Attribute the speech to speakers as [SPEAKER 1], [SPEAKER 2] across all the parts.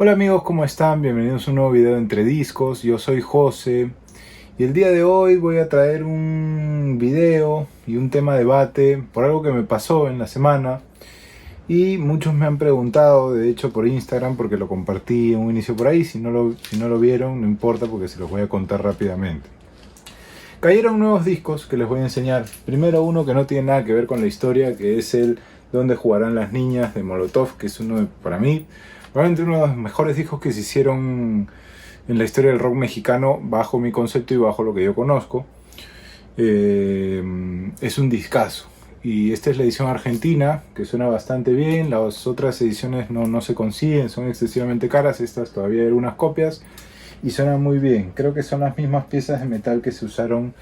[SPEAKER 1] Hola amigos, ¿cómo están? Bienvenidos a un nuevo video de Entre Discos. Yo soy José y el día de hoy voy a traer un video y un tema de debate por algo que me pasó en la semana y muchos me han preguntado, de hecho por Instagram, porque lo compartí en un inicio por ahí. Si no lo vieron, no importa porque se los voy a contar rápidamente. Cayeron nuevos discos que les voy a enseñar. Primero uno que no tiene nada que ver con la historia, que es el Donde jugarán las niñas de Molotov, que es para mí, probablemente uno de los mejores discos que se hicieron en la historia del rock mexicano, bajo mi concepto y bajo lo que yo conozco. Es un discazo. Y esta es la edición argentina, que suena bastante bien. Las otras ediciones no se consiguen, son excesivamente caras. Estas todavía hay algunas copias y suenan muy bien. Creo que son las mismas piezas de metal que se usaron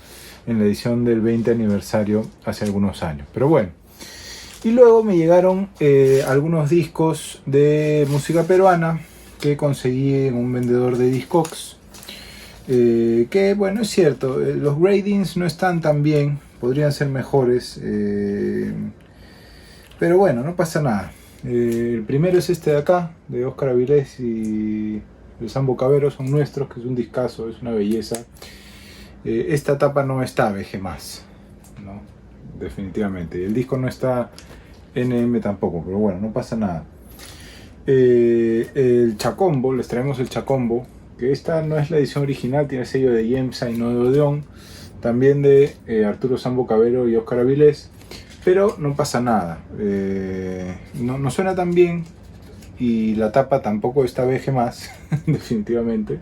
[SPEAKER 1] en la edición del 20 aniversario hace algunos años. Pero bueno. Y luego me llegaron algunos discos de música peruana que conseguí en un vendedor de Discogs. Que bueno, es cierto, los gradings no están tan bien, podrían ser mejores, pero bueno, no pasa nada. El primero es este de acá, de Óscar Avilés y el Sambo Cabero, son nuestros, que es un discazo, es una belleza. Esta tapa no está VG+, ¿no? Definitivamente. Y el disco no está NM tampoco, pero bueno, no pasa nada. El Chacombo, les traemos el Chacombo, que esta no es la edición original, tiene sello de Yemsa y no de Odeón, también de Arturo Sambo Cabero y Óscar Avilés, pero no pasa nada. No suena tan bien y la tapa tampoco está VG+, definitivamente.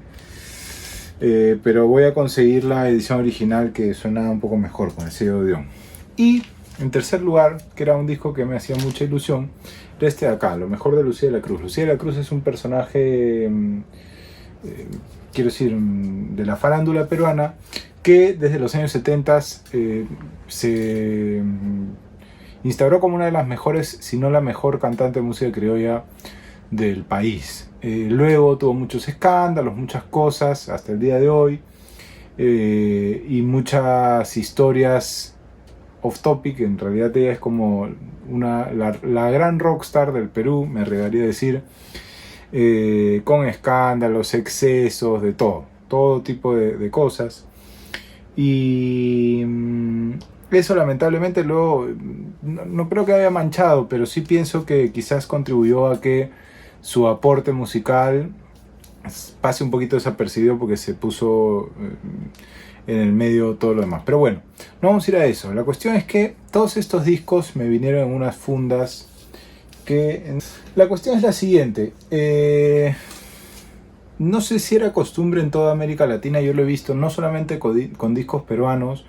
[SPEAKER 1] Pero voy a conseguir la edición original, que suena un poco mejor con el sello de Odeón. Y en tercer lugar, que era un disco que me hacía mucha ilusión, era este de acá, Lo mejor de Lucía de la Cruz. Lucía de la Cruz es un personaje, quiero decir, de la farándula peruana, que desde los años 70 se instauró como una de las mejores, si no la mejor cantante de música criolla del país. Luego tuvo muchos escándalos, muchas cosas hasta el día de hoy, y muchas historias off topic. En realidad ella es como la gran rockstar del Perú, me arriesgaría a decir, con escándalos, excesos, de todo tipo de cosas. Y eso lamentablemente luego no creo que haya manchado, pero sí pienso que quizás contribuyó a que su aporte musical pase un poquito desapercibido, porque se puso en el medio todo lo demás. Pero bueno, no vamos a ir a eso. La cuestión es que todos estos discos me vinieron en unas fundas La cuestión es la siguiente. No sé si era costumbre en toda América Latina. Yo lo he visto no solamente con discos peruanos,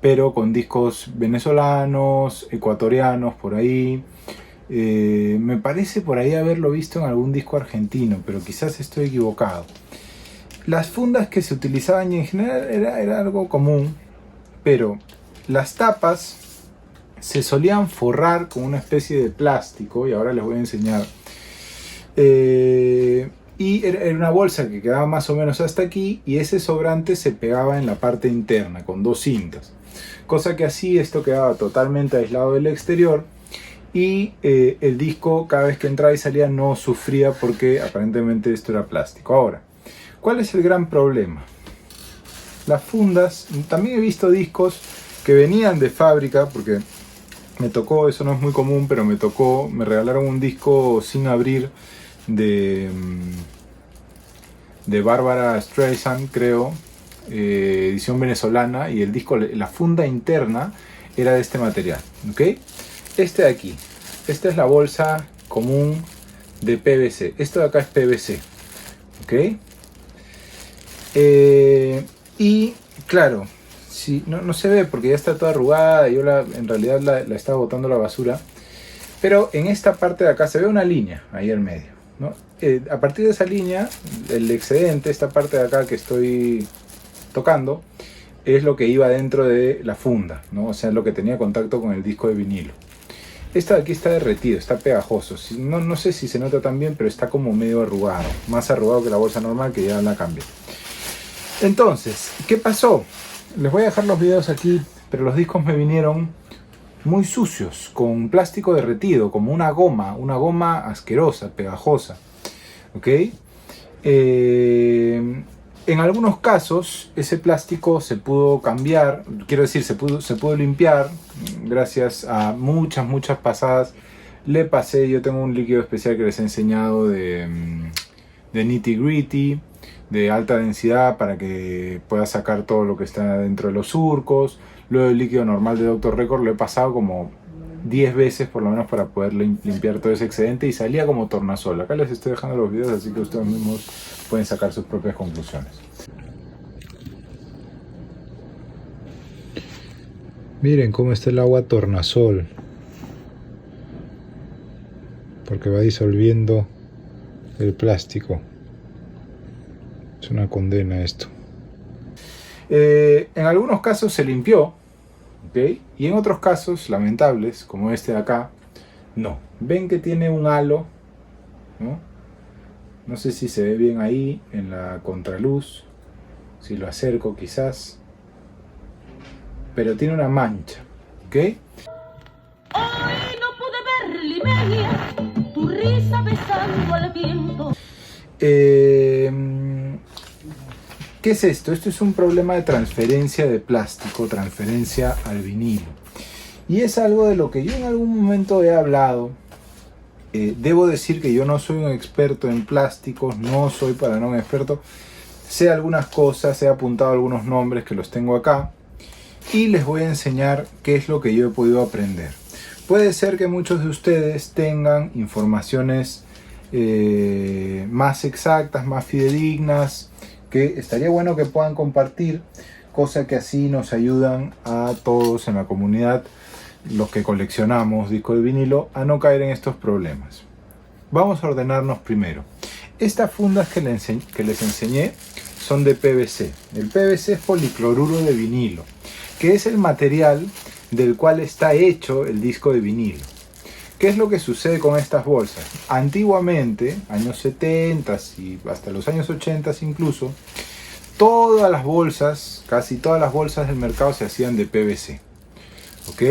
[SPEAKER 1] pero con discos venezolanos, ecuatorianos, por ahí. Me parece por ahí haberlo visto en algún disco argentino, pero quizás estoy equivocado. Las fundas que se utilizaban, y en general era algo común, pero las tapas se solían forrar con una especie de plástico, y ahora les voy a enseñar. Y era una bolsa que quedaba más o menos hasta aquí, y ese sobrante se pegaba en la parte interna con dos cintas, cosa que así esto quedaba totalmente aislado del exterior. Y el disco, cada vez que entraba y salía, no sufría, porque aparentemente esto era plástico. Ahora, ¿cuál es el gran problema? Las fundas, también he visto discos que venían de fábrica, porque me tocó, eso no es muy común, pero me regalaron un disco sin abrir de Bárbara Streisand, creo, edición venezolana, y el disco, la funda interna era de este material, ¿ok? Este de aquí, esta es la bolsa común de PVC, esto de acá es PVC, ¿ok? Y claro, si, no se ve porque ya está toda arrugada, yo en realidad la estaba botando a la basura, pero en esta parte de acá se ve una línea ahí en medio, ¿no? A partir de esa línea, el excedente, esta parte de acá que estoy tocando, es lo que iba dentro de la funda, ¿no? O sea, lo que tenía contacto con el disco de vinilo. Esto de aquí está derretido, está pegajoso. No sé si se nota tan bien, pero está como medio arrugado. Más arrugado que la bolsa normal, que ya la cambié. Entonces, ¿qué pasó? Les voy a dejar los videos aquí, pero los discos me vinieron muy sucios, con plástico derretido, como una goma asquerosa, pegajosa. ¿ok? En algunos casos ese plástico se pudo cambiar, quiero decir, se pudo limpiar gracias a muchas pasadas. Le pasé, yo tengo un líquido especial que les he enseñado de Nitty Gritty, de alta densidad, para que pueda sacar todo lo que está dentro de los surcos. Luego el líquido normal de Dr. Record lo he pasado como 10 veces por lo menos para poder limpiar todo ese excedente y salía como tornasol. Acá les estoy dejando los videos, así que ustedes mismos pueden sacar sus propias conclusiones. Miren cómo está el agua tornasol, porque va disolviendo el plástico. Es una condena esto. En algunos casos se limpió, ¿okay? Y en otros casos lamentables, como este de acá, no. Ven que tiene un halo, ¿no? No sé si se ve bien ahí en la contraluz, si lo acerco quizás, pero tiene una mancha, ¿ok?
[SPEAKER 2] Hoy no pude ver Limeña, tu risa besando al viento.
[SPEAKER 1] ¿Qué es esto? Esto es un problema de transferencia de plástico, transferencia al vinilo. Y es algo de lo que yo en algún momento he hablado. Debo decir que yo no soy un experto en plásticos, no soy para nada un experto. Sé algunas cosas, he apuntado algunos nombres que los tengo acá. Y les voy a enseñar qué es lo que yo he podido aprender. Puede ser que muchos de ustedes tengan informaciones más exactas, más fidedignas, que estaría bueno que puedan compartir, cosa que así nos ayudan a todos en la comunidad, los que coleccionamos discos de vinilo, a no caer en estos problemas. Vamos a ordenarnos primero. Estas fundas que les enseñé son de PVC. El PVC es policloruro de vinilo, que es el material del cual está hecho el disco de vinilo. ¿Qué es lo que sucede con estas bolsas? Antiguamente, años 70 y hasta los años 80 incluso, todas las bolsas, casi todas las bolsas del mercado se hacían de PVC, ¿ok?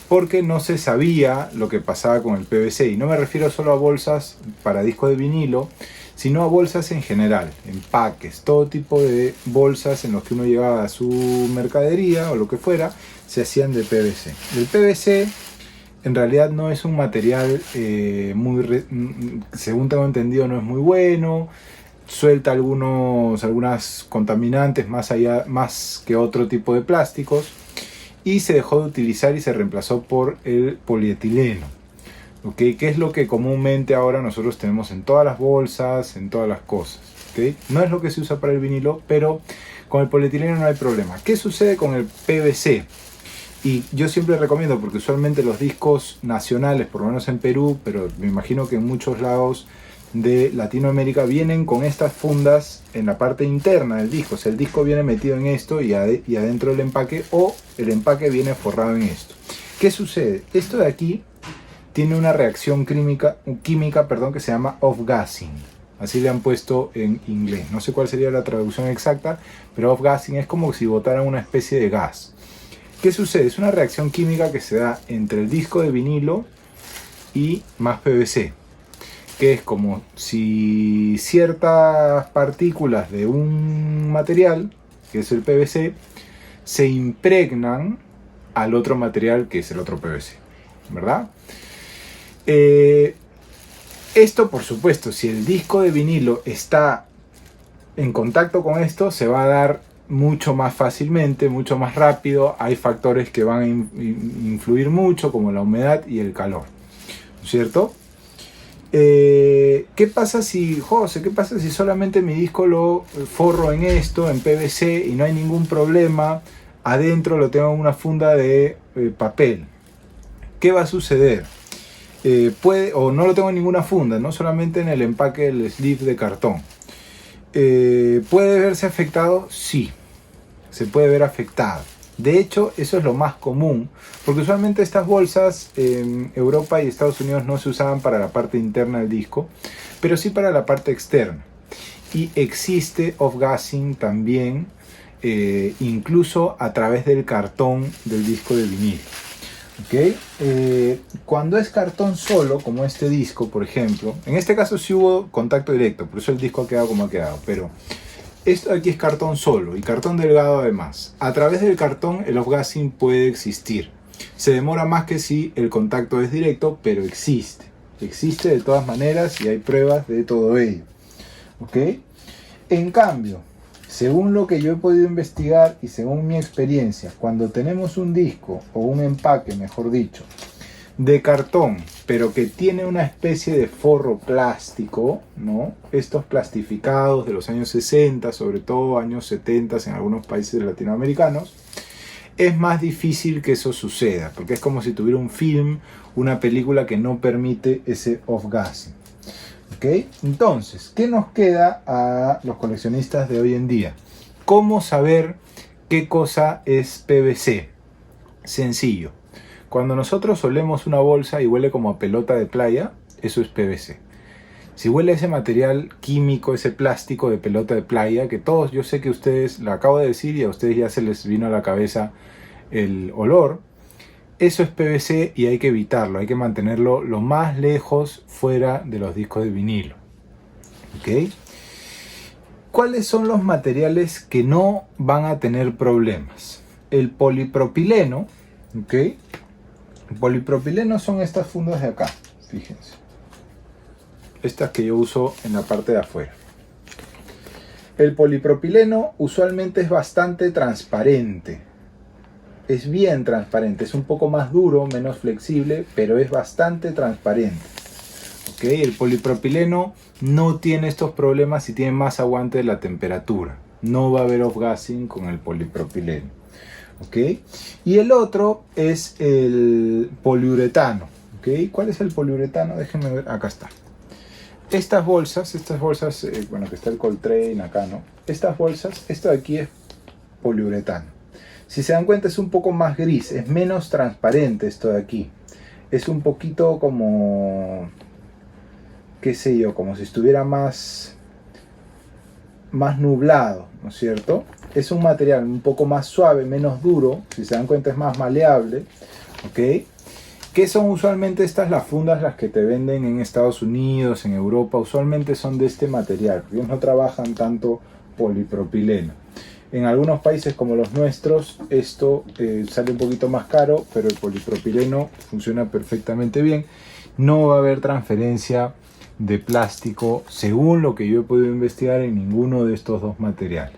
[SPEAKER 1] Porque no se sabía lo que pasaba con el PVC, y no me refiero solo a bolsas para disco de vinilo, sino a bolsas en general, empaques, todo tipo de bolsas en los que uno llevaba su mercadería o lo que fuera, se hacían de PVC. El PVC en realidad no es un material según tengo entendido, no es muy bueno, suelta algunas contaminantes más que otro tipo de plásticos, y se dejó de utilizar y se reemplazó por el polietileno. ¿Okay? Que es lo que comúnmente ahora nosotros tenemos en todas las bolsas, en todas las cosas. ¿Okay? No es lo que se usa para el vinilo, pero con el polietileno no hay problema. ¿Qué sucede con el PVC? Y yo siempre recomiendo, porque usualmente los discos nacionales, por lo menos en Perú, pero me imagino que en muchos lados de Latinoamérica, vienen con estas fundas en la parte interna del disco. O sea, el disco viene metido en esto y adentro del empaque, o el empaque viene forrado en esto. ¿Qué sucede? Esto de aquí tiene una reacción química, que se llama off-gassing. Así le han puesto en inglés. No sé cuál sería la traducción exacta, pero off-gassing es como si botaran una especie de gas. ¿Qué sucede? Es una reacción química que se da entre el disco de vinilo y más PVC, que es como si ciertas partículas de un material, que es el PVC, se impregnan al otro material, que es el otro PVC, ¿verdad? Esto, por supuesto, si el disco de vinilo está en contacto con esto, se va a dar mucho más fácilmente, mucho más rápido. Hay factores que van a influir mucho, como la humedad y el calor, ¿no es cierto? ¿Qué pasa si solamente mi disco lo forro en esto, en PVC, y no hay ningún problema? Adentro lo tengo en una funda de papel. ¿Qué va a suceder? O no lo tengo en ninguna funda, no solamente en el empaque del sleeve de cartón. ¿Puede verse afectado? Sí, se puede ver afectado. De hecho, eso es lo más común, porque usualmente estas bolsas en Europa y Estados Unidos no se usaban para la parte interna del disco, pero sí para la parte externa. Y existe off-gassing también, incluso a través del cartón del disco de vinilo. ¿Ok? Cuando es cartón solo, como este disco, por ejemplo, en este caso sí hubo contacto directo, por eso el disco ha quedado como ha quedado, pero esto de aquí es cartón solo y cartón delgado además. A través del cartón el off-gassing puede existir. Se demora más que si el contacto es directo, pero existe. Existe de todas maneras y hay pruebas de todo ello. ¿Ok? En cambio, según lo que yo he podido investigar y según mi experiencia, cuando tenemos un disco o un empaque, mejor dicho, de cartón, pero que tiene una especie de forro plástico, ¿no? Estos plastificados de los años 60, sobre todo años 70 en algunos países latinoamericanos, es más difícil que eso suceda, porque es como si tuviera un film, una película que no permite ese off-gassing. ¿Ok? Entonces, ¿qué nos queda a los coleccionistas de hoy en día? ¿Cómo saber qué cosa es PVC? Sencillo. Cuando nosotros olemos una bolsa y huele como a pelota de playa, eso es PVC. Si huele ese material químico, ese plástico de pelota de playa, que todos, yo sé que ustedes, lo acabo de decir y a ustedes ya se les vino a la cabeza el olor, eso es PVC y hay que evitarlo, hay que mantenerlo lo más lejos fuera de los discos de vinilo. ¿Ok? ¿Cuáles son los materiales que no van a tener problemas? El polipropileno, ¿ok? El polipropileno son estas fundas de acá, fíjense. Estas que yo uso en la parte de afuera. El polipropileno usualmente es bastante transparente. Es bien transparente, es un poco más duro, menos flexible, pero es bastante transparente. ¿Ok? El polipropileno no tiene estos problemas y tiene más aguante de la temperatura. No va a haber off-gassing con el polipropileno. ¿Ok? Y el otro es el poliuretano. ¿Ok? ¿Cuál es el poliuretano? Déjenme ver, acá está. Estas bolsas, bueno, que está el Coltrane acá, ¿no? Estas bolsas, esto de aquí es poliuretano. Si se dan cuenta es un poco más gris, es menos transparente esto de aquí. Es un poquito como, qué sé yo, como si estuviera más nublado, ¿no es cierto? Es un material un poco más suave, menos duro, si se dan cuenta es más maleable, ¿ok? ¿Qué son usualmente estas las fundas las que te venden en Estados Unidos, en Europa? Usualmente son de este material, ellos no trabajan tanto polipropileno. En algunos países como los nuestros esto sale un poquito más caro, pero el polipropileno funciona perfectamente bien. No va a haber transferencia de plástico, según lo que yo he podido investigar, en ninguno de estos dos materiales.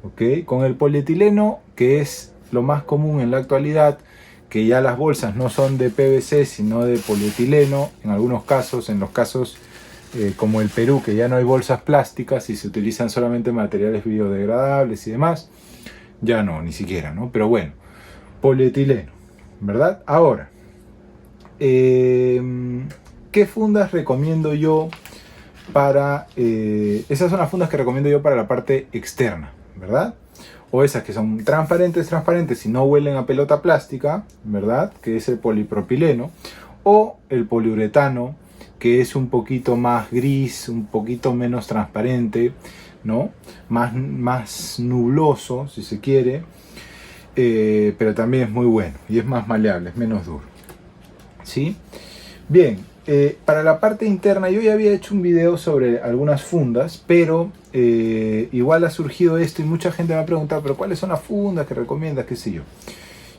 [SPEAKER 1] ¿Okay? Con el polietileno, que es lo más común en la actualidad, que ya las bolsas no son de PVC sino de polietileno, en algunos casos, en los casos como el Perú, que ya no hay bolsas plásticas y se utilizan solamente materiales biodegradables y demás, ya no, ni siquiera, ¿no? Pero bueno, polietileno, ¿verdad? Ahora, ¿qué fundas recomiendo yo para... esas son las fundas que recomiendo yo para la parte externa, ¿verdad? O esas que son transparentes y no huelen a pelota plástica, ¿verdad? Que es el polipropileno, o el poliuretano, que es un poquito más gris, un poquito menos transparente, ¿no? Más nubloso, si se quiere, pero también es muy bueno y es más maleable, es menos duro, ¿sí? Bien, para la parte interna yo ya había hecho un video sobre algunas fundas, pero igual ha surgido esto y mucha gente me ha preguntado, pero ¿cuáles son las fundas que recomiendas? ¿Qué sé yo?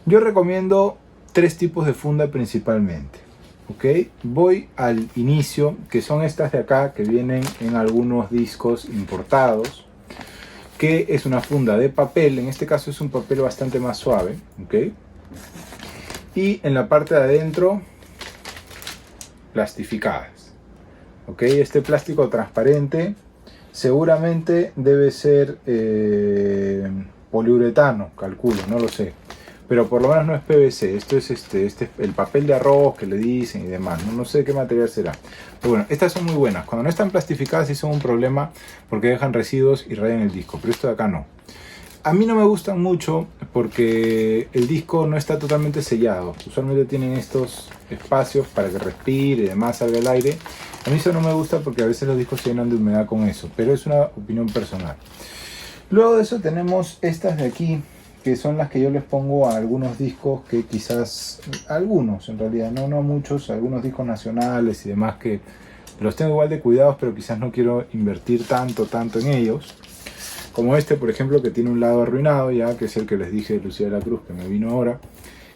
[SPEAKER 1] Yo recomiendo 3 tipos de funda principalmente. ¿Ok? Voy al inicio, que son estas de acá que vienen en algunos discos importados, que es una funda de papel, en este caso es un papel bastante más suave, ¿ok? Y en la parte de adentro, plastificadas, ¿ok? Este plástico transparente seguramente debe ser poliuretano, calculo, no lo sé. Pero por lo menos no es PVC, esto es este es el papel de arroz que le dicen y demás, no sé qué material será. Pero bueno, estas son muy buenas, cuando no están plastificadas sí son un problema porque dejan residuos y rayan el disco, pero esto de acá no. A mí no me gustan mucho porque el disco no está totalmente sellado, usualmente tienen estos espacios para que respire y demás, salga el aire. A mí eso no me gusta porque a veces los discos se llenan de humedad con eso, pero es una opinión personal. Luego de eso tenemos estas de aquí, que son las que yo les pongo a algunos discos que quizás, algunos en realidad, no muchos, algunos discos nacionales y demás que los tengo igual de cuidados, pero quizás no quiero invertir tanto en ellos. Como este, por ejemplo, que tiene un lado arruinado ya, que es el que les dije de Lucía de la Cruz, que me vino ahora.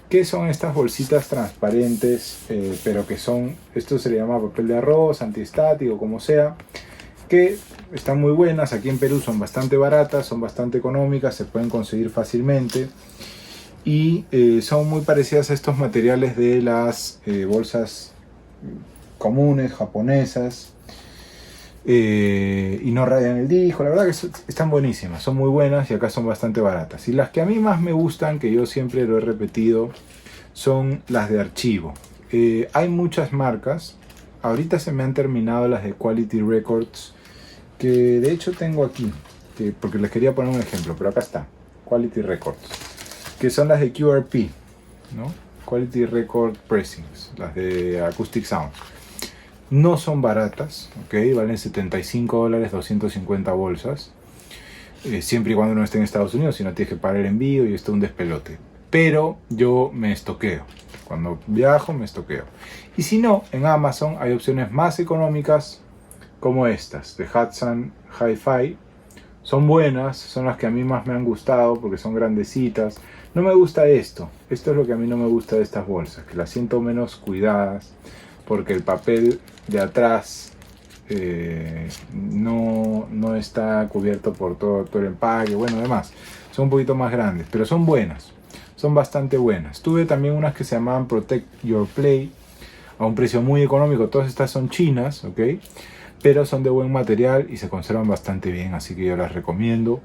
[SPEAKER 1] Que son estas bolsitas transparentes, pero que son, esto se le llama papel de arroz, antiestático, como sea, que están muy buenas. Aquí en Perú son bastante baratas, son bastante económicas, se pueden conseguir fácilmente y son muy parecidas a estos materiales de las bolsas comunes, japonesas, y no rayan el disco. La verdad que están buenísimas, son muy buenas y acá son bastante baratas. Y las que a mí más me gustan, que yo siempre lo he repetido, son las de archivo. Hay muchas marcas. Ahorita se me han terminado las de Quality Records, que de hecho tengo aquí, porque les quería poner un ejemplo, pero acá está, Quality Records, que son las de QRP, ¿no? Quality Record Pressings, las de Acoustic Sound. No son baratas, ¿ok? Valen $75, 250 bolsas. Siempre y cuando no esté en Estados Unidos, si no tienes que pagar el envío y esto es un despelote. Pero yo me estoqueo. Cuando viajo me estoqueo. Y si no, en Amazon hay opciones más económicas como estas, de Hudson Hi-Fi. Son buenas, son las que a mí más me han gustado porque son grandecitas. No me gusta esto. Esto es lo que a mí no me gusta de estas bolsas, que las siento menos cuidadas, porque el papel de atrás no está cubierto por todo el empaque. Bueno, además, son un poquito más grandes, pero son buenas, son bastante buenas. Tuve también unas que se llamaban Protect Your Play, a un precio muy económico. Todas estas son chinas, ¿ok? Pero son de buen material y se conservan bastante bien, así que yo las recomiendo.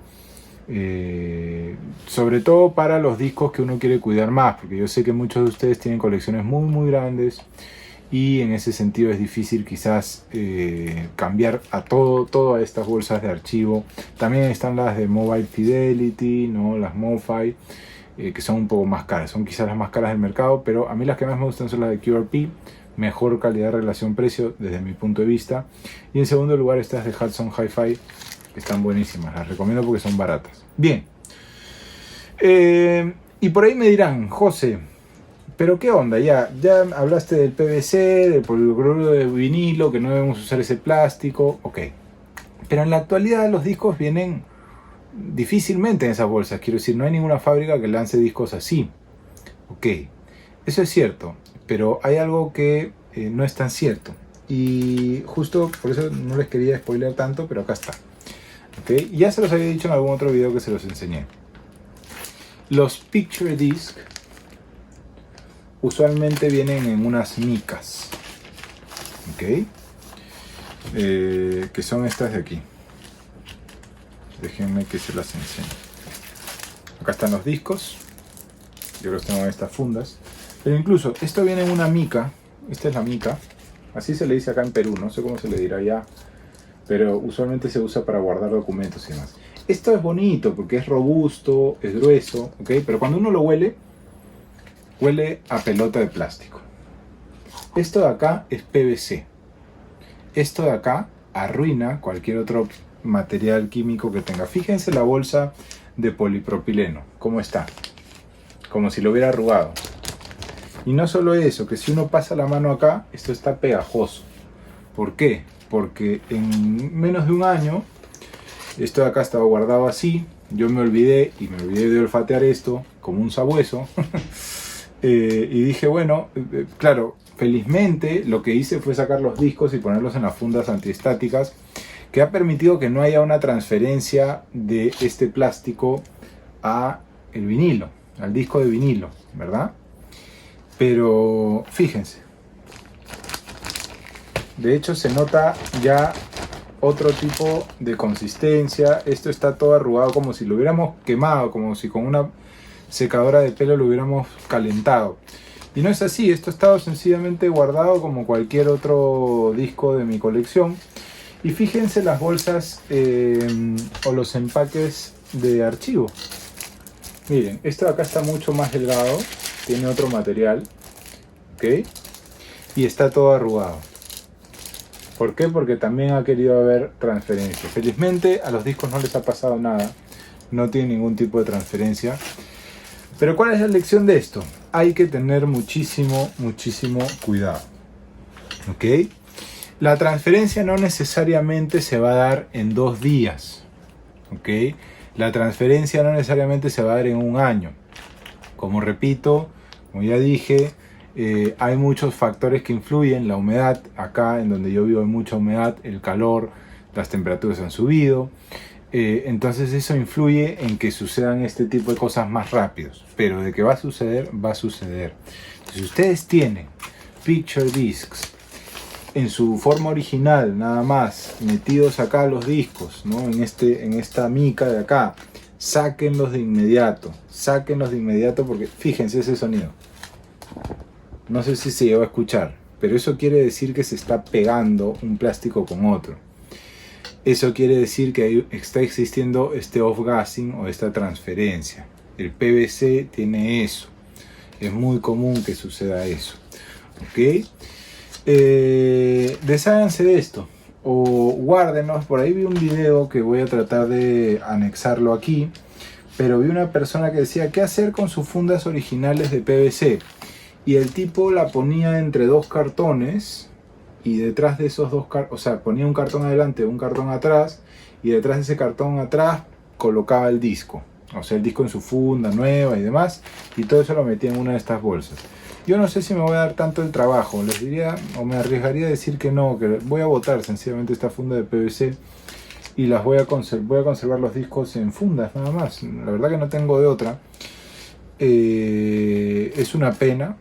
[SPEAKER 1] Sobre todo para los discos que uno quiere cuidar más, porque yo sé que muchos de ustedes tienen colecciones muy grandes y en ese sentido es difícil quizás cambiar a todo a estas bolsas de archivo. También están las de Mobile Fidelity, ¿no? Las MoFi, que son un poco más caras, son quizás las más caras del mercado, pero a mí las que más me gustan son las de QRP, mejor calidad relación-precio desde mi punto de vista. Y en segundo lugar estas de Hudson Hi-Fi, que están buenísimas, las recomiendo porque son baratas. Bien, y por ahí me dirán, José, pero qué onda, ya hablaste del PVC, del policloruro de vinilo, que no debemos usar ese plástico, ok, pero en la actualidad los discos vienen difícilmente en esas bolsas. Quiero decir, no hay ninguna fábrica que lance discos así, ok, eso es cierto, pero hay algo que no es tan cierto, y justo por eso no les quería spoiler tanto, pero acá está. Okay. Ya se los había dicho en algún otro video que se los enseñé. Los Picture Disc usualmente vienen en unas micas, ¿ok? Que son estas de aquí. Déjenme que se las enseñe. Acá están los discos. Yo los tengo en estas fundas. Pero incluso esto viene en una mica. Esta es la mica. Así se le dice acá en Perú. No sé cómo se le dirá allá, pero usualmente se usa para guardar documentos y demás. Esto es bonito porque es robusto, es grueso, ¿ok? Pero cuando uno lo huele a pelota de plástico. Esto de acá es PVC. Esto de acá arruina cualquier otro material químico que tenga. Fíjense la bolsa de polipropileno, cómo está. Como si lo hubiera arrugado. Y no solo eso, que si uno pasa la mano acá, esto está pegajoso. ¿Por qué? Porque en menos de un año, esto de acá estaba guardado así, yo me olvidé de olfatear esto como un sabueso, y dije, bueno, claro, felizmente lo que hice fue sacar los discos y ponerlos en las fundas antiestáticas, que ha permitido que no haya una transferencia de este plástico a el vinilo, al disco de vinilo, ¿verdad? Pero fíjense, de hecho se nota ya otro tipo de consistencia. Esto está todo arrugado como si lo hubiéramos quemado, como si con una secadora de pelo lo hubiéramos calentado. Y no es así, esto ha estado sencillamente guardado como cualquier otro disco de mi colección. Y fíjense las bolsas o los empaques de archivo. Miren, esto de acá está mucho más delgado, tiene otro material, ¿ok? Y está todo arrugado. ¿Por qué? Porque también ha querido haber transferencia. Felizmente a los discos no les ha pasado nada, no tienen ningún tipo de transferencia. Pero ¿cuál es la lección de esto? Hay que tener muchísimo cuidado. ¿Ok? La transferencia no necesariamente se va a dar en 2 días. ¿Ok? La transferencia no necesariamente se va a dar en 1 año. Como repito, como ya dije, hay muchos factores que influyen. La humedad, acá en donde yo vivo hay mucha humedad, el calor, las temperaturas han subido. Entonces eso influye en que sucedan este tipo de cosas más rápidos. Pero de que va a suceder, va a suceder. Si ustedes tienen picture discs en su forma original, nada más, metidos acá los discos, ¿no? en esta mica de acá, sáquenlos de inmediato porque fíjense ese sonido. No sé si se llegó a escuchar, pero eso quiere decir que se está pegando un plástico con otro. Eso quiere decir que está existiendo este off-gassing o esta transferencia. El PVC tiene eso. Es muy común que suceda eso. ¿Ok? Desháganse de esto o guárdenos. Por ahí vi un video que voy a tratar de anexarlo aquí, pero vi una persona que decía qué hacer con sus fundas originales de PVC, y el tipo la ponía entre 2 cartones y detrás de esos 2 cartones, o sea, ponía un cartón adelante, un cartón atrás, y detrás de ese cartón atrás colocaba el disco, o sea, el disco en su funda nueva y demás, y todo eso lo metía en una de estas bolsas. Yo no sé si me voy a dar tanto el trabajo, les diría, o me arriesgaría a decir que no, que voy a botar sencillamente esta funda de PVC y las voy a conservar los discos en fundas nada más. La verdad que no tengo de otra. Es una pena,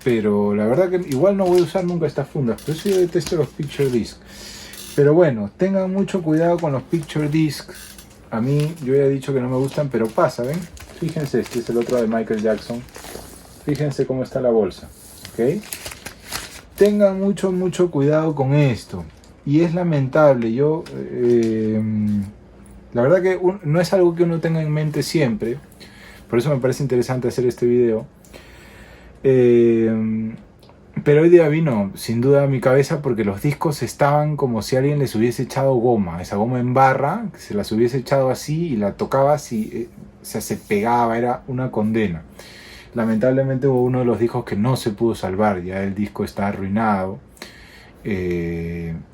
[SPEAKER 1] pero la verdad que igual no voy a usar nunca estas fundas, por eso yo detesto los picture discs. Pero bueno, tengan mucho cuidado con los picture discs. A mí, yo ya he dicho que no me gustan, pero pasa, ¿ven? Fíjense, este es el otro de Michael Jackson. Fíjense cómo está la bolsa, ¿ok? Tengan mucho cuidado con esto. Y es lamentable, la verdad que no es algo que uno tenga en mente siempre. Por eso me parece interesante hacer este video. Pero hoy día vino sin duda a mi cabeza porque los discos estaban como si alguien les hubiese echado goma. Esa goma en barra, que se las hubiese echado así y la tocabas y se pegaba, era una condena. Lamentablemente hubo uno de los discos que no se pudo salvar, ya el disco está arruinado.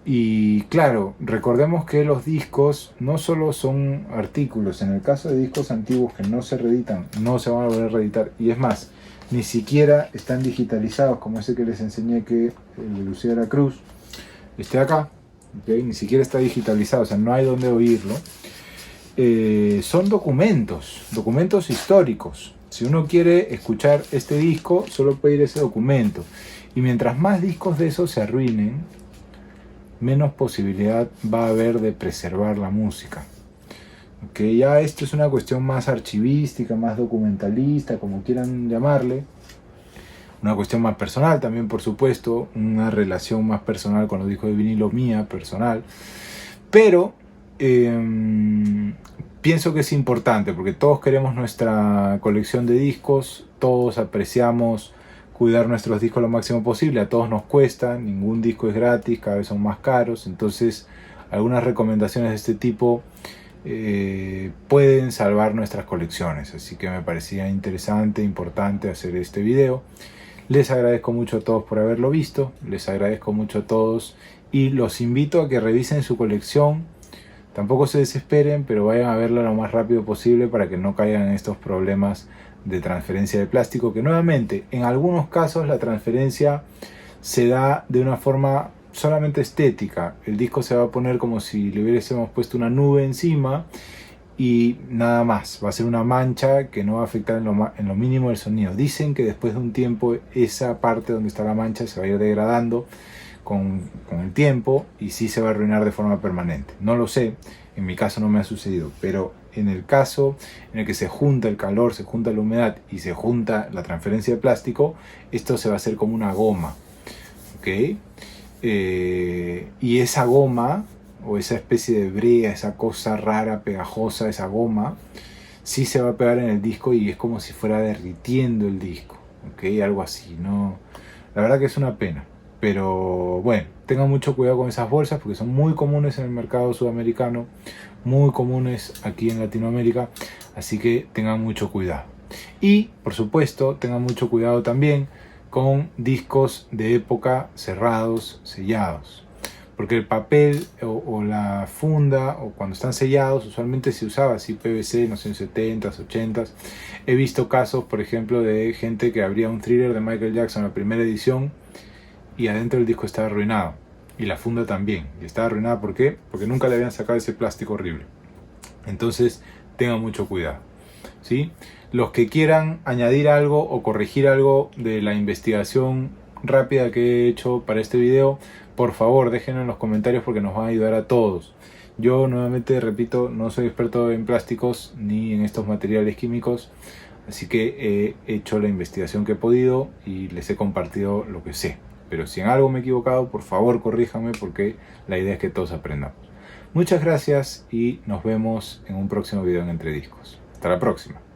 [SPEAKER 1] Y claro, recordemos que los discos no solo son artículos, en el caso de discos antiguos que no se reeditan, no se van a volver a reeditar, y es más, ni siquiera están digitalizados, como ese que les enseñé, que el de Lucía de la Cruz, acá, ¿okay? Ni siquiera está digitalizado, o sea, no hay donde oírlo. Son documentos históricos. Si uno quiere escuchar este disco, solo puede ir a ese documento. Y mientras más discos de esos se arruinen, menos posibilidad va a haber de preservar la música. Okay, ya esto es una cuestión más archivística, más documentalista, como quieran llamarle. Una cuestión más personal también, por supuesto. Una relación más personal con los discos de vinilo mía, personal. Pero pienso que es importante porque todos queremos nuestra colección de discos, todos apreciamos cuidar nuestros discos lo máximo posible, a todos nos cuesta, ningún disco es gratis, cada vez son más caros, entonces algunas recomendaciones de este tipo pueden salvar nuestras colecciones, así que me parecía interesante, importante hacer este video. Les agradezco mucho a todos por haberlo visto, les agradezco mucho a todos y los invito a que revisen su colección. Tampoco se desesperen, pero vayan a verla lo más rápido posible para que no caigan en estos problemas de transferencia de plástico, que nuevamente en algunos casos la transferencia se da de una forma solamente estética. El disco se va a poner como si le hubiésemos puesto una nube encima y nada más, va a ser una mancha que no va a afectar en lo mínimo el sonido. Dicen que después de un tiempo esa parte donde está la mancha se va a ir degradando con el tiempo y sí se va a arruinar de forma permanente. No lo sé, en mi caso no me ha sucedido, pero en el caso en el que se junta el calor, se junta la humedad y se junta la transferencia de plástico, esto se va a hacer como una goma, ¿ok? Y esa goma o esa especie de brea, esa cosa rara, pegajosa, esa goma, sí se va a pegar en el disco y es como si fuera derritiendo el disco, ¿ok? Algo así, ¿no? La verdad que es una pena. Pero bueno, tengan mucho cuidado con esas bolsas porque son muy comunes en el mercado sudamericano, muy comunes aquí en Latinoamérica, así que tengan mucho cuidado. Y, por supuesto, tengan mucho cuidado también con discos de época cerrados, sellados. Porque el papel o la funda, o cuando están sellados, usualmente se usaba así PVC, no sé, en 70s, 80s. He visto casos, por ejemplo, de gente que abría un Thriller de Michael Jackson, la primera edición, y adentro el disco estaba arruinado. Y la funda también. Y estaba arruinada, ¿por qué? Porque nunca le habían sacado ese plástico horrible. Entonces, tengan mucho cuidado, ¿sí? Los que quieran añadir algo o corregir algo de la investigación rápida que he hecho para este video, por favor déjenlo en los comentarios porque nos va a ayudar a todos. Yo nuevamente repito, no soy experto en plásticos ni en estos materiales químicos, así que he hecho la investigación que he podido y les he compartido lo que sé. Pero si en algo me he equivocado, por favor corríjanme porque la idea es que todos aprendamos. Muchas gracias y nos vemos en un próximo video en Entre Discos. Hasta la próxima.